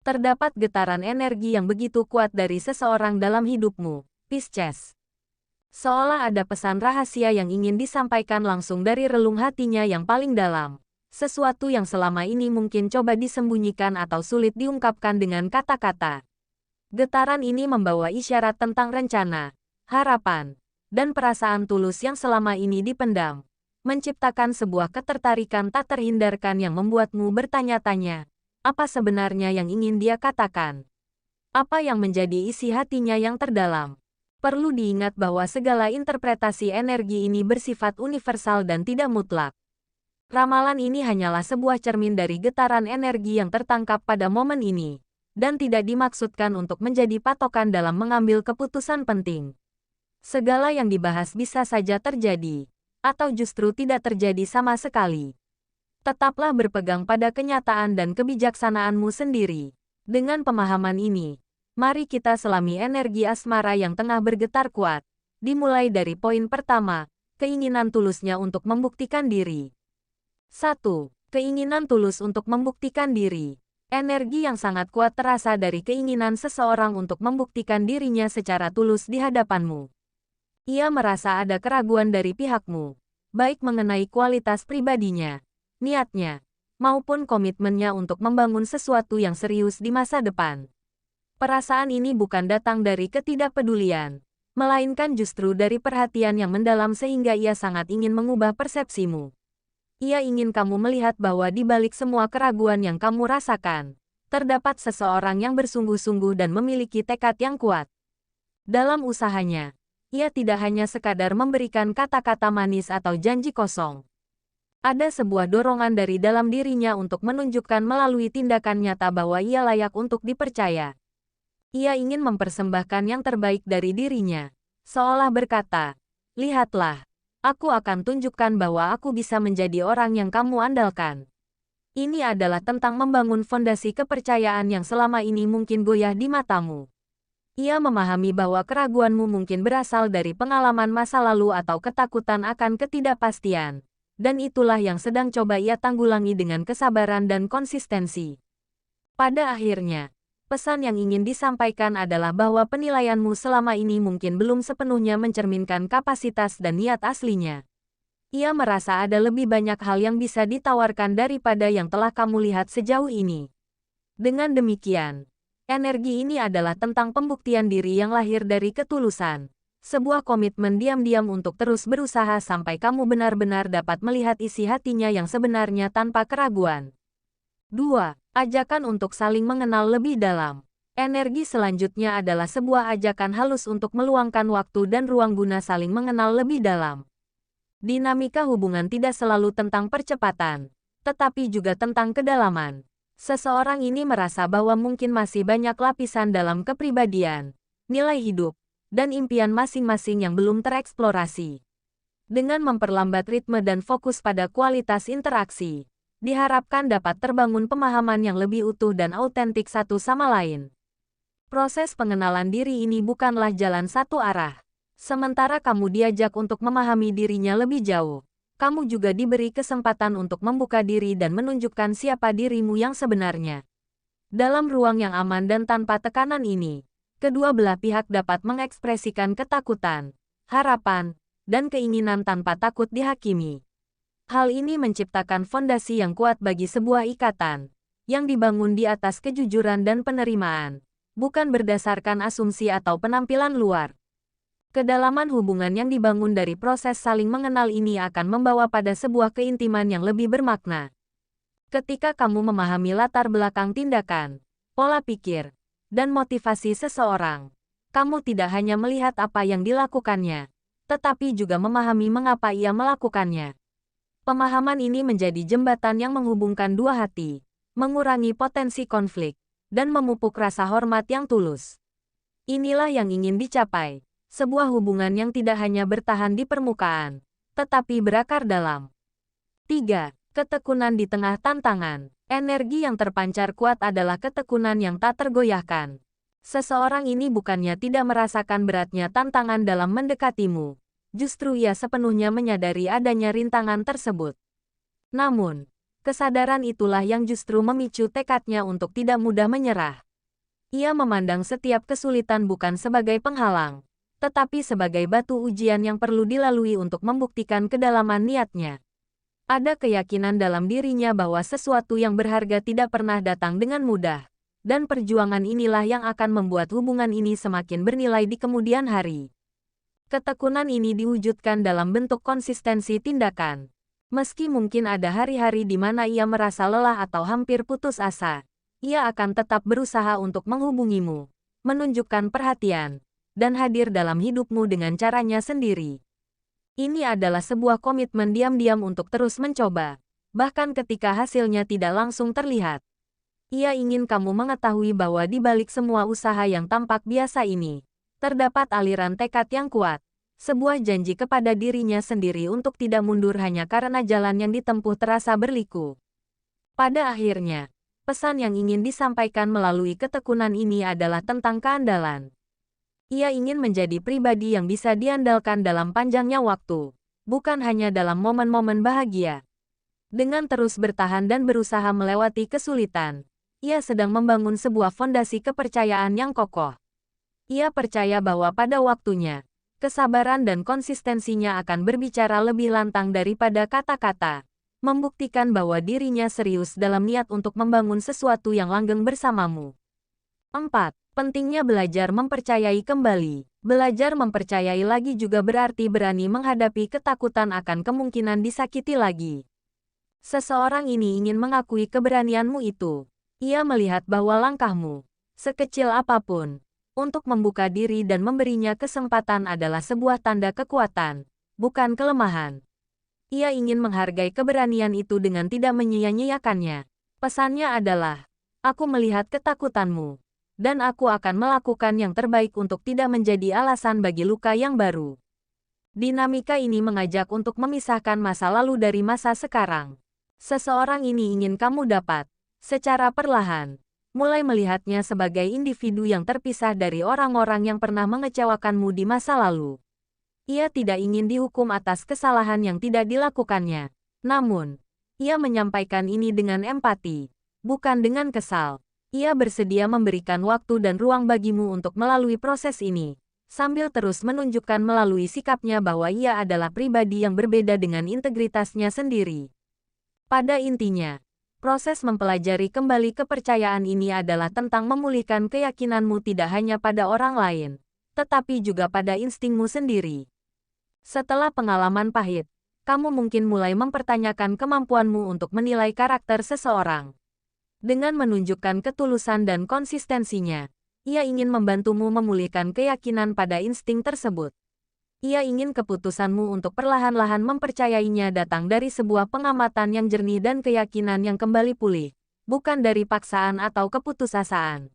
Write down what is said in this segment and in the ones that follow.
Terdapat getaran energi yang begitu kuat dari seseorang dalam hidupmu, Pisces. Seolah ada pesan rahasia yang ingin disampaikan langsung dari relung hatinya yang paling dalam. Sesuatu yang selama ini mungkin coba disembunyikan atau sulit diungkapkan dengan kata-kata. Getaran ini membawa isyarat tentang rencana, harapan, dan perasaan tulus yang selama ini dipendam. Menciptakan sebuah ketertarikan tak terhindarkan yang membuatmu bertanya-tanya. Apa sebenarnya yang ingin dia katakan? Apa yang menjadi isi hatinya yang terdalam? Perlu diingat bahwa segala interpretasi energi ini bersifat universal dan tidak mutlak. Ramalan ini hanyalah sebuah cermin dari getaran energi yang tertangkap pada momen ini, dan tidak dimaksudkan untuk menjadi patokan dalam mengambil keputusan penting. Segala yang dibahas bisa saja terjadi, atau justru tidak terjadi sama sekali. Tetaplah berpegang pada kenyataan dan kebijaksanaanmu sendiri. Dengan pemahaman ini, mari kita selami energi asmara yang tengah bergetar kuat. Dimulai dari poin pertama, keinginan tulusnya untuk membuktikan diri. 1. Keinginan tulus untuk membuktikan diri. Energi yang sangat kuat terasa dari keinginan seseorang untuk membuktikan dirinya secara tulus di hadapanmu. Ia merasa ada keraguan dari pihakmu, baik mengenai kualitas pribadinya, niatnya, maupun komitmennya untuk membangun sesuatu yang serius di masa depan. Perasaan ini bukan datang dari ketidakpedulian, melainkan justru dari perhatian yang mendalam sehingga ia sangat ingin mengubah persepsimu. Ia ingin kamu melihat bahwa di balik semua keraguan yang kamu rasakan, terdapat seseorang yang bersungguh-sungguh dan memiliki tekad yang kuat. Dalam usahanya, ia tidak hanya sekadar memberikan kata-kata manis atau janji kosong. Ada sebuah dorongan dari dalam dirinya untuk menunjukkan melalui tindakan nyata bahwa ia layak untuk dipercaya. Ia ingin mempersembahkan yang terbaik dari dirinya, seolah berkata, "Lihatlah, aku akan tunjukkan bahwa aku bisa menjadi orang yang kamu andalkan." Ini adalah tentang membangun fondasi kepercayaan yang selama ini mungkin goyah di matamu. Ia memahami bahwa keraguanmu mungkin berasal dari pengalaman masa lalu atau ketakutan akan ketidakpastian. Dan itulah yang sedang coba ia tanggulangi dengan kesabaran dan konsistensi. Pada akhirnya, pesan yang ingin disampaikan adalah bahwa penilaianmu selama ini mungkin belum sepenuhnya mencerminkan kapasitas dan niat aslinya. Ia merasa ada lebih banyak hal yang bisa ditawarkan daripada yang telah kamu lihat sejauh ini. Dengan demikian, energi ini adalah tentang pembuktian diri yang lahir dari ketulusan. Sebuah komitmen diam-diam untuk terus berusaha sampai kamu benar-benar dapat melihat isi hatinya yang sebenarnya tanpa keraguan. 2. Ajakan untuk saling mengenal lebih dalam. Energi selanjutnya adalah sebuah ajakan halus untuk meluangkan waktu dan ruang guna saling mengenal lebih dalam. Dinamika hubungan tidak selalu tentang percepatan, tetapi juga tentang kedalaman. Seseorang ini merasa bahwa mungkin masih banyak lapisan dalam kepribadian, nilai hidup, dan impian masing-masing yang belum tereksplorasi. Dengan memperlambat ritme dan fokus pada kualitas interaksi, diharapkan dapat terbangun pemahaman yang lebih utuh dan autentik satu sama lain. Proses pengenalan diri ini bukanlah jalan satu arah. Sementara kamu diajak untuk memahami dirinya lebih jauh, kamu juga diberi kesempatan untuk membuka diri dan menunjukkan siapa dirimu yang sebenarnya. Dalam ruang yang aman dan tanpa tekanan ini, kedua belah pihak dapat mengekspresikan ketakutan, harapan, dan keinginan tanpa takut dihakimi. Hal ini menciptakan fondasi yang kuat bagi sebuah ikatan, yang dibangun di atas kejujuran dan penerimaan, bukan berdasarkan asumsi atau penampilan luar. Kedalaman hubungan yang dibangun dari proses saling mengenal ini akan membawa pada sebuah keintiman yang lebih bermakna. Ketika kamu memahami latar belakang tindakan, pola pikir, dan motivasi seseorang, kamu tidak hanya melihat apa yang dilakukannya, tetapi juga memahami mengapa ia melakukannya. Pemahaman ini menjadi jembatan yang menghubungkan dua hati, mengurangi potensi konflik, dan memupuk rasa hormat yang tulus. Inilah yang ingin dicapai, sebuah hubungan yang tidak hanya bertahan di permukaan, tetapi berakar dalam. 3. Ketekunan di tengah tantangan. Energi yang terpancar kuat adalah ketekunan yang tak tergoyahkan. Seseorang ini bukannya tidak merasakan beratnya tantangan dalam mendekatimu, justru ia sepenuhnya menyadari adanya rintangan tersebut. Namun, Kesadaran itulah yang justru memicu tekadnya untuk tidak mudah menyerah. Ia memandang setiap kesulitan bukan sebagai penghalang, tetapi sebagai batu ujian yang perlu dilalui untuk membuktikan kedalaman niatnya. Ada keyakinan dalam dirinya bahwa sesuatu yang berharga tidak pernah datang dengan mudah, dan perjuangan inilah yang akan membuat hubungan ini semakin bernilai di kemudian hari. Ketekunan ini diwujudkan dalam bentuk konsistensi tindakan. Meski mungkin ada hari-hari di mana ia merasa lelah atau hampir putus asa, ia akan tetap berusaha untuk menghubungimu, menunjukkan perhatian, dan hadir dalam hidupmu dengan caranya sendiri. Ini adalah sebuah komitmen diam-diam untuk terus mencoba, bahkan ketika hasilnya tidak langsung terlihat. Ia ingin kamu mengetahui bahwa di balik semua usaha yang tampak biasa ini, terdapat aliran tekad yang kuat, sebuah janji kepada dirinya sendiri untuk tidak mundur hanya karena jalan yang ditempuh terasa berliku. Pada akhirnya, pesan yang ingin disampaikan melalui ketekunan ini adalah tentang keandalan. Ia ingin menjadi pribadi yang bisa diandalkan dalam panjangnya waktu, bukan hanya dalam momen-momen bahagia. Dengan terus bertahan dan berusaha melewati kesulitan, ia sedang membangun sebuah fondasi kepercayaan yang kokoh. Ia percaya bahwa pada waktunya, kesabaran dan konsistensinya akan berbicara lebih lantang daripada kata-kata, membuktikan bahwa dirinya serius dalam niat untuk membangun sesuatu yang langgeng bersamamu. 4. Pentingnya belajar mempercayai kembali. Belajar mempercayai lagi juga berarti berani menghadapi ketakutan akan kemungkinan disakiti lagi. Seseorang ini ingin mengakui keberanianmu itu. Ia melihat bahwa langkahmu, sekecil apapun, untuk membuka diri dan memberinya kesempatan adalah sebuah tanda kekuatan, bukan kelemahan. Ia ingin menghargai keberanian itu dengan tidak menyia-nyiakannya. Pesannya adalah, aku melihat ketakutanmu, dan aku akan melakukan yang terbaik untuk tidak menjadi alasan bagi luka yang baru. Dinamika ini mengajak untuk memisahkan masa lalu dari masa sekarang. Seseorang ini ingin kamu dapat, secara perlahan, mulai melihatnya sebagai individu yang terpisah dari orang-orang yang pernah mengecewakanmu di masa lalu. Ia tidak ingin dihukum atas kesalahan yang tidak dilakukannya. Namun, ia menyampaikan ini dengan empati, bukan dengan kesal. Ia bersedia memberikan waktu dan ruang bagimu untuk melalui proses ini, sambil terus menunjukkan melalui sikapnya bahwa ia adalah pribadi yang berbeda dengan integritasnya sendiri. Pada intinya, proses mempelajari kembali kepercayaan ini adalah tentang memulihkan keyakinanmu tidak hanya pada orang lain, tetapi juga pada instingmu sendiri. Setelah pengalaman pahit, kamu mungkin mulai mempertanyakan kemampuanmu untuk menilai karakter seseorang. Dengan menunjukkan ketulusan dan konsistensinya, ia ingin membantumu memulihkan keyakinan pada insting tersebut. Ia ingin keputusanmu untuk perlahan-lahan mempercayainya datang dari sebuah pengamatan yang jernih dan keyakinan yang kembali pulih, bukan dari paksaan atau keputusasaan.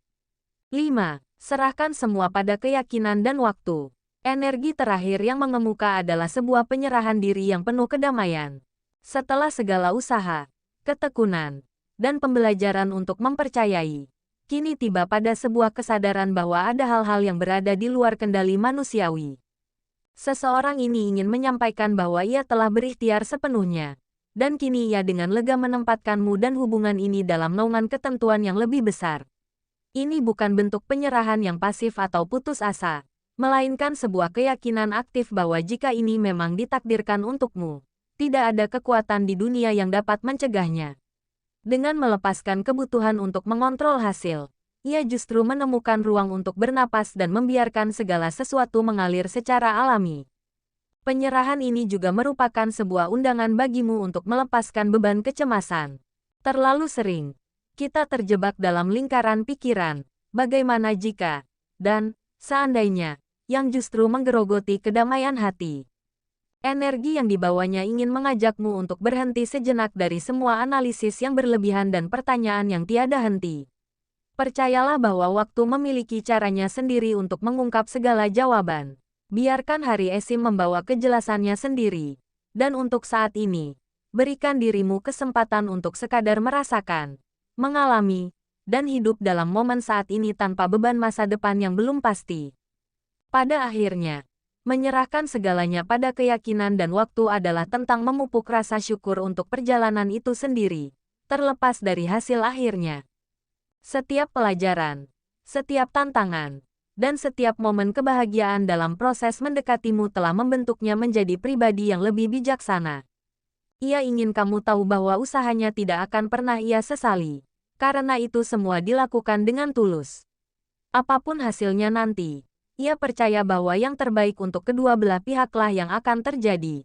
5. Serahkan semua pada keyakinan dan waktu. Energi terakhir yang mengemuka adalah sebuah penyerahan diri yang penuh kedamaian. Setelah segala usaha, ketekunan, dan pembelajaran untuk mempercayai, kini tiba pada sebuah kesadaran bahwa ada hal-hal yang berada di luar kendali manusiawi. Seseorang ini ingin menyampaikan bahwa ia telah berikhtiar sepenuhnya, dan kini ia dengan lega menempatkanmu dan hubungan ini dalam naungan ketentuan yang lebih besar. Ini bukan bentuk penyerahan yang pasif atau putus asa, melainkan sebuah keyakinan aktif bahwa jika ini memang ditakdirkan untukmu, tidak ada kekuatan di dunia yang dapat mencegahnya. Dengan melepaskan kebutuhan untuk mengontrol hasil, ia justru menemukan ruang untuk bernapas dan membiarkan segala sesuatu mengalir secara alami. Penyerahan ini juga merupakan sebuah undangan bagimu untuk melepaskan beban kecemasan. Terlalu sering, kita terjebak dalam lingkaran pikiran, bagaimana jika, dan, seandainya, yang justru menggerogoti kedamaian hati. Energi yang dibawanya ingin mengajakmu untuk berhenti sejenak dari semua analisis yang berlebihan dan pertanyaan yang tiada henti. Percayalah bahwa waktu memiliki caranya sendiri untuk mengungkap segala jawaban. Biarkan hari Esim membawa kejelasannya sendiri. Dan untuk saat ini, berikan dirimu kesempatan untuk sekadar merasakan, mengalami, dan hidup dalam momen saat ini tanpa beban masa depan yang belum pasti. Pada akhirnya, menyerahkan segalanya pada keyakinan dan waktu adalah tentang memupuk rasa syukur untuk perjalanan itu sendiri, terlepas dari hasil akhirnya. Setiap pelajaran, setiap tantangan, dan setiap momen kebahagiaan dalam proses mendekatimu telah membentuknya menjadi pribadi yang lebih bijaksana. Ia ingin kamu tahu bahwa usahanya tidak akan pernah ia sesali, karena itu semua dilakukan dengan tulus. Apapun hasilnya nanti, ia percaya bahwa yang terbaik untuk kedua belah pihaklah yang akan terjadi.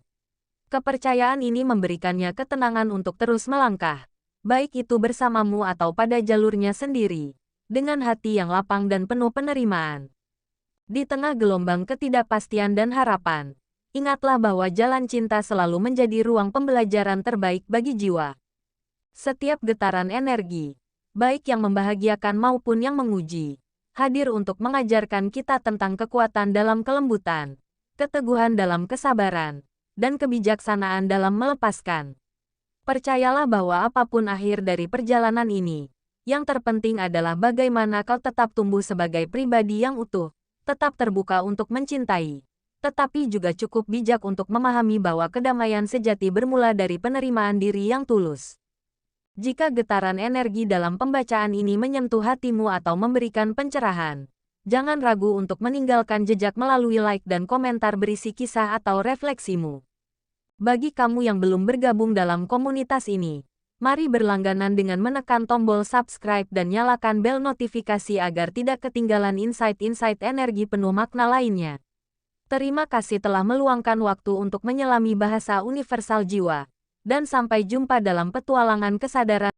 Kepercayaan ini memberikannya ketenangan untuk terus melangkah, baik itu bersamamu atau pada jalurnya sendiri, dengan hati yang lapang dan penuh penerimaan. Di tengah gelombang ketidakpastian dan harapan, ingatlah bahwa jalan cinta selalu menjadi ruang pembelajaran terbaik bagi jiwa. Setiap getaran energi, baik yang membahagiakan maupun yang menguji, hadir untuk mengajarkan kita tentang kekuatan dalam kelembutan, keteguhan dalam kesabaran, dan kebijaksanaan dalam melepaskan. Percayalah bahwa apapun akhir dari perjalanan ini, yang terpenting adalah bagaimana kau tetap tumbuh sebagai pribadi yang utuh, tetap terbuka untuk mencintai, tetapi juga cukup bijak untuk memahami bahwa kedamaian sejati bermula dari penerimaan diri yang tulus. Jika getaran energi dalam pembacaan ini menyentuh hatimu atau memberikan pencerahan, jangan ragu untuk meninggalkan jejak melalui like dan komentar berisi kisah atau refleksimu. Bagi kamu yang belum bergabung dalam komunitas ini, mari berlangganan dengan menekan tombol subscribe dan nyalakan bel notifikasi agar tidak ketinggalan insight-insight energi penuh makna lainnya. Terima kasih telah meluangkan waktu untuk menyelami bahasa universal jiwa. Dan sampai jumpa dalam petualangan kesadaran.